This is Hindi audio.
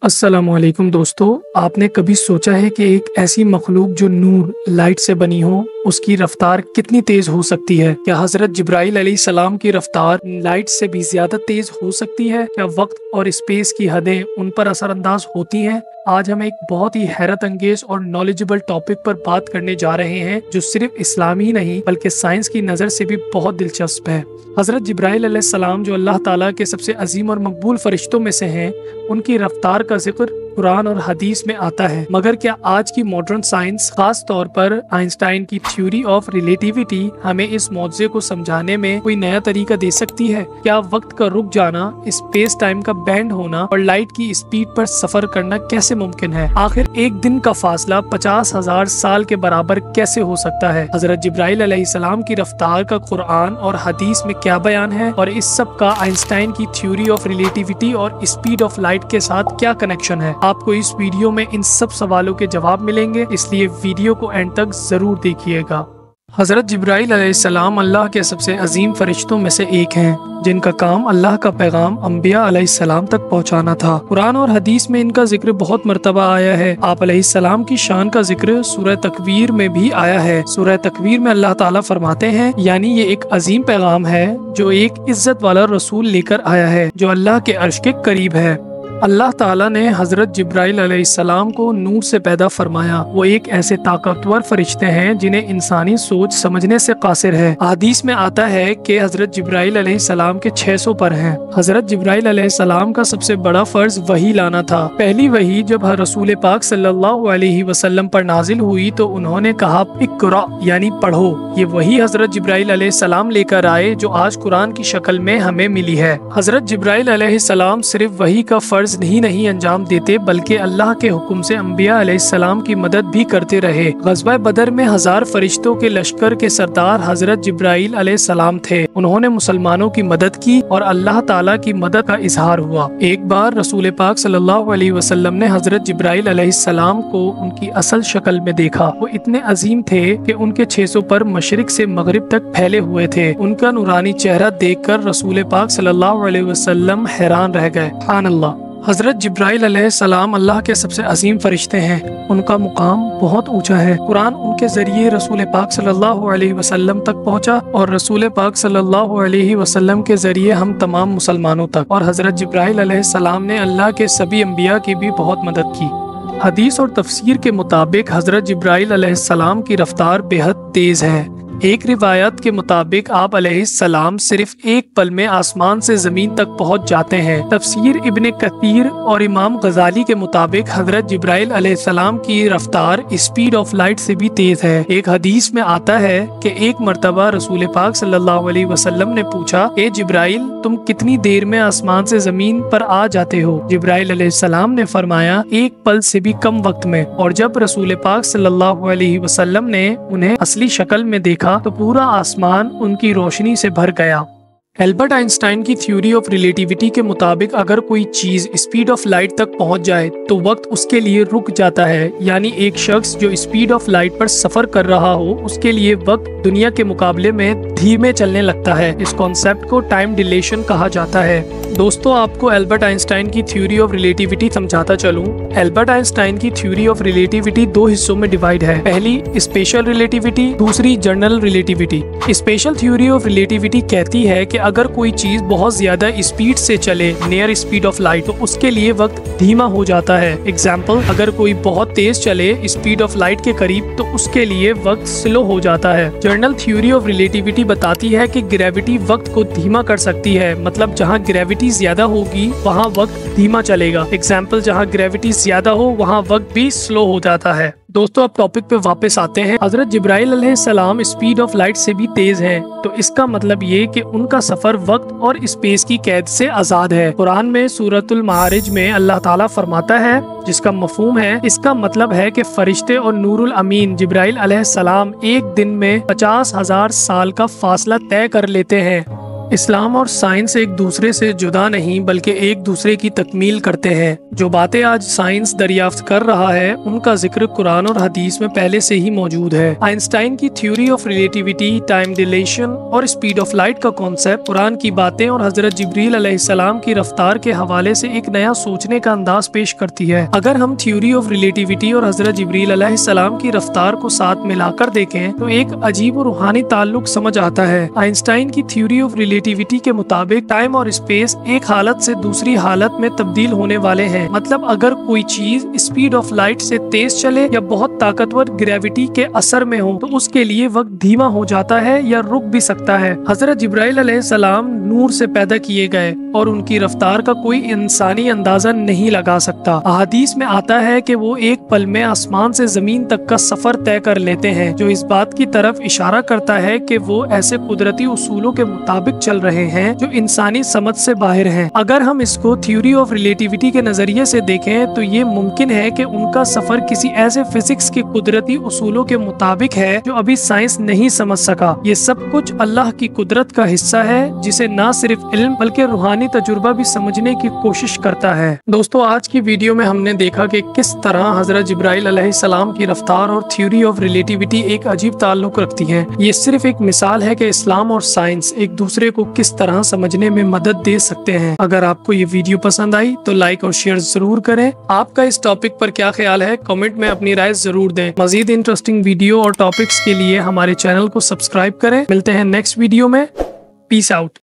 अस्सलामुअलैकुम दोस्तों, आपने कभी सोचा है कि एक ऐसी मखलूक जो नूर लाइट से बनी हो उसकी रफ्तार कितनी तेज हो सकती है? क्या हजरत जिब्राइल अलैहिस्सलाम की रफ्तार लाइट से भी ज्यादा तेज हो सकती है? क्या वक्त और स्पेस की हदें उन पर असरअंदाज होती हैं? आज हम एक बहुत ही हैरत अंगेज और नॉलेजेबल टॉपिक पर बात करने जा रहे हैं जो सिर्फ इस्लाम ही नहीं बल्कि साइंस की नज़र से भी बहुत दिलचस्प है। हजरत जिब्राइल अलैहिस्सलाम जो अल्लाह ताला के सबसे अजीम और मकबूल फरिश्तों में से हैं, उनकी रफ्तार का जिक्र कुरान और हदीस में आता है। मगर क्या आज की मॉडर्न साइंस, खास तौर पर आइंस्टाइन की थ्योरी ऑफ रिलेटिविटी, हमें इस मौजूद को समझाने में कोई नया तरीका दे सकती है? क्या वक्त का रुक जाना, स्पेस टाइम का बैंड होना और लाइट की स्पीड पर सफर करना कैसे मुमकिन है? आखिर एक दिन का फासला 50,000 साल के बराबर कैसे हो सकता है? हजरत जिब्राइल अलैहिस्सलाम की रफ्तार का कुरान और हदीस में क्या बयान है और इस सब का आइंस्टाइन की थ्योरी ऑफ रिलेटिविटी और स्पीड ऑफ लाइट के साथ क्या कनेक्शन है? आपको इस वीडियो में इन सब सवालों के जवाब मिलेंगे, इसलिए वीडियो को एंड तक जरूर देखिएगा। हजरत जिब्राइल अलैहिस्सलाम अल्लाह के सबसे अजीम फरिश्तों में से एक हैं, जिनका काम अल्लाह का पैगाम अंबिया अलैहिस्सलाम तक पहुंचाना था। कुरान और हदीस में इनका जिक्र बहुत मर्तबा आया है। आप अलैहिस्सलाम की शान का जिक्र सूरह तकवीर में भी आया है। सूरह तकवीर में अल्लाह ताला फरमाते हैं, यानी ये एक अजीम पैगाम है जो एक इज्जत वाला रसूल लेकर आया है जो अल्लाह के अर्श के करीब है। अल्लाह ताला ने हजरत जिब्राइल अलैहिस्सलाम को नूर से पैदा फरमाया। वो एक ऐसे ताकतवर फरिश्ते हैं जिन्हें इंसानी सोच समझने से कासिर है। हदीस में आता है कि हजरत जिब्राइल अलैहिस्सलाम के 600 पर हैं। हजरत जिब्राइल अलैहिस्सलाम का सबसे बड़ा फर्ज वही लाना था। पहली वही जब रसूल पाक सल्लल्लाहु अलैहि वसल्लम पर नाजिल हुई तो उन्होंने कहा, इक़रा यानी पढ़ो। ये वही हजरत जिब्राइल अलैहिस्सलाम लेकर आए जो आज कुरान की शक्ल में हमें मिली है। हजरत जिब्राइल अलैहिस्सलाम सिर्फ वही का फर्ज नहीं अंजाम देते बल्कि अल्लाह के हुक्म से अंबिया अलैहिस्सलाम की मदद भी करते रहे। ग़ज़वा बदर में 1000 फरिश्तों के लश्कर के सरदार हजरत जिब्राइल अलैहिस्सलाम थे। उन्होंने मुसलमानों की मदद की और अल्लाह ताला की मदद का इजहार हुआ। एक बार रसूल पाक सल्लल्लाहु अलैहि वसल्लम ने हजरत जिब्राइल अलैहिस्सलाम को उनकी असल शक्ल में देखा। वो इतने अजीम थे कि उनके 600 पर मशरिक से मगरिब तक फैले हुए थे। उनका नूरानी चेहरा देखकर रसूल पाक सल्लल्लाहु अलैहि वसल्लम हैरान रह गए। सुभान अल्लाह। हजरत जिब्राइल अलैहिस्सलाम अल्लाह के सबसे अजीम फरिश्ते हैं। उनका मुकाम बहुत ऊंचा है। कुरान उनके जरिए रसूल पाक सल्लल्लाहु अलैहि वसल्लम तक पहुंचा और रसूल पाक सल्लल्लाहु अलैहि वसल्लम के जरिए हम तमाम मुसलमानों तक। और हजरत जिब्राइल अलैहिस्सलाम ने अल्लाह के सभी अंबिया की भी बहुत मदद की। हदीस और तफसीर के मुताबिक हजरत जिब्राइल अलैहिस्सलाम की रफ्तार बेहद तेज है। एक रिवायत के मुताबिक आप अलैहिस्सलाम सिर्फ एक पल में आसमान से जमीन तक पहुंच जाते हैं। तफसीर इब्ने कतीर और इमाम गजाली के मुताबिक हजरत जिब्राइल अलैहिस्सलाम की रफ्तार स्पीड ऑफ लाइट से भी तेज है। एक हदीस में आता है कि एक मर्तबा रसूल पाक सल्लल्लाहु अलैहि वसल्लम ने पूछा, ए जिब्राइल, तुम कितनी देर में आसमान से जमीन पर आ जाते हो? जिब्राइल अलैहिस्सलाम ने फरमाया, एक पल से भी कम वक्त में। और जब रसूल पाक सल्लल्लाहु अलैहि वसल्लम ने उन्हें असली शक्ल में देखा तो पूरा आसमान उनकी रोशनी से भर गया। एल्बर्ट आइंस्टाइन की थ्योरी ऑफ रिलेटिविटी के मुताबिक अगर कोई चीज स्पीड ऑफ लाइट तक पहुंच जाए तो वक्त उसके लिए रुक जाता है। यानी एक शख्स जो स्पीड ऑफ लाइट पर सफर कर रहा हो उसके लिए वक्त दुनिया के मुकाबले में धीमे चलने लगता है। इस कॉन्सेप्ट को टाइम डिलेशन कहा जाता है। दोस्तों, आपको एल्बर्ट आइंस्टाइन की थ्योरी ऑफ रिलेटिविटी समझाता चलूं। एल्बर्ट आइंस्टाइन की थ्योरी ऑफ रिलेटिविटी 2 हिस्सों में डिवाइड है। पहली स्पेशल रिलेटिविटी, दूसरी general relativity. Special theory of relativity कहती है कि अगर कोई चीज बहुत ज्यादा स्पीड से चले, नियर स्पीड ऑफ लाइट, तो उसके लिए वक्त धीमा हो जाता है। एग्जाम्पल, अगर कोई बहुत तेज चले स्पीड ऑफ लाइट के करीब तो उसके लिए वक्त स्लो हो जाता है। जनरल थ्योरी ऑफ रिलेटिविटी बताती है कि ग्रेविटी वक्त को धीमा कर सकती है। मतलब जहाँ ग्रेविटी ज्यादा होगी वहाँ वक्त धीमा चलेगा। एग्जाम्पल, जहाँ ग्रेविटी ज्यादा हो वहाँ वक्त भी स्लो हो जाता है। दोस्तों, अब टॉपिक पे वापस आते हैं। हजरत जिब्राइल अलैहिस्सलाम स्पीड ऑफ लाइट से भी तेज हैं, तो इसका मतलब ये कि उनका सफर वक्त और स्पेस की कैद से आजाद है। कुरान में सूरतुल मारिज में अल्लाह ताला फरमाता है, जिसका मफहूम है, इसका मतलब है कि फरिश्ते और नूरुल अमीन जिब्राइल अलैहिस्सलाम एक दिन में 50,000 साल का फासला तय कर लेते हैं। इस्लाम और साइंस एक दूसरे से जुदा नहीं बल्कि एक दूसरे की तकमील करते हैं। जो बातें आज साइंस दरियाफ्त कर रहा है उनका जिक्र कुरान और हदीस में पहले से ही मौजूद है। आइंस्टाइन की theory of relativity, time deletion और स्पीड ऑफ लाइट का कॉन्सेप्ट, कुरान की बातें और हजरत जिब्रील अलैहिस्सलाम की रफ्तार के हवाले से एक नया सोचने का अंदाज पेश करती है। अगर हम थ्योरी ऑफ रिलेटिविटी और हजरत जिब्रील अलैहिस्सलाम की रफ्तार को साथ मिलाकर देखें तो एक अजीब और रूहानी ताल्लुक समझ आता है। आइंस्टाइन की थ्योरी ऑफ रिलेटिविटी के मुताबिक टाइम और स्पेस एक हालत से दूसरी हालत में तब्दील होने वाले हैं। मतलब अगर कोई चीज स्पीड ऑफ लाइट से तेज चले या बहुत ताकतवर ग्रेविटी के असर में हो तो उसके लिए वक्त धीमा हो जाता है या रुक भी सकता है। हजरत जिब्राइल अलैहिस्सलाम नूर से पैदा किए गए और उनकी रफ्तार का कोई इंसानी अंदाजा नहीं लगा सकता। अहादीस में आता है कि वो एक पल में आसमान से जमीन तक का सफर तय कर लेते हैं, जो इस बात की तरफ इशारा करता है कि वो ऐसे कुदरती उसूलों के मुताबिक चल रहे हैं जो इंसानी समझ से बाहर हैं। अगर हम इसको थ्योरी ऑफ रिलेटिविटी के नजरिए से देखें तो ये मुमकिन है कि उनका सफर किसी ऐसे फिजिक्स के कुदरती उसूलों के मुताबिक है जो अभी साइंस नहीं समझ सका। ये सब कुछ अल्लाह की कुदरत का हिस्सा है जिसे न सिर्फ इल्म बल्कि रूहानी तजुर्बा भी समझने की कोशिश करता है। दोस्तों, आज की वीडियो में हमने देखा कि किस तरह हजरत जिब्राइल अलैहिस्सलाम की रफ्तार और थ्योरी ऑफ रिलेटिविटी एक अजीब ताल्लुक रखती है। ये सिर्फ एक मिसाल है कि इस्लाम और साइंस एक दूसरे को किस तरह समझने में मदद दे सकते हैं। अगर आपको ये वीडियो पसंद आई तो लाइक और शेयर जरूर करें। आपका इस टॉपिक पर क्या ख्याल है, कमेंट में अपनी राय जरूर दें। मजीद इंटरेस्टिंग वीडियो और टॉपिक्स के लिए हमारे चैनल को सब्सक्राइब करें। मिलते हैं नेक्स्ट वीडियो में। Peace out.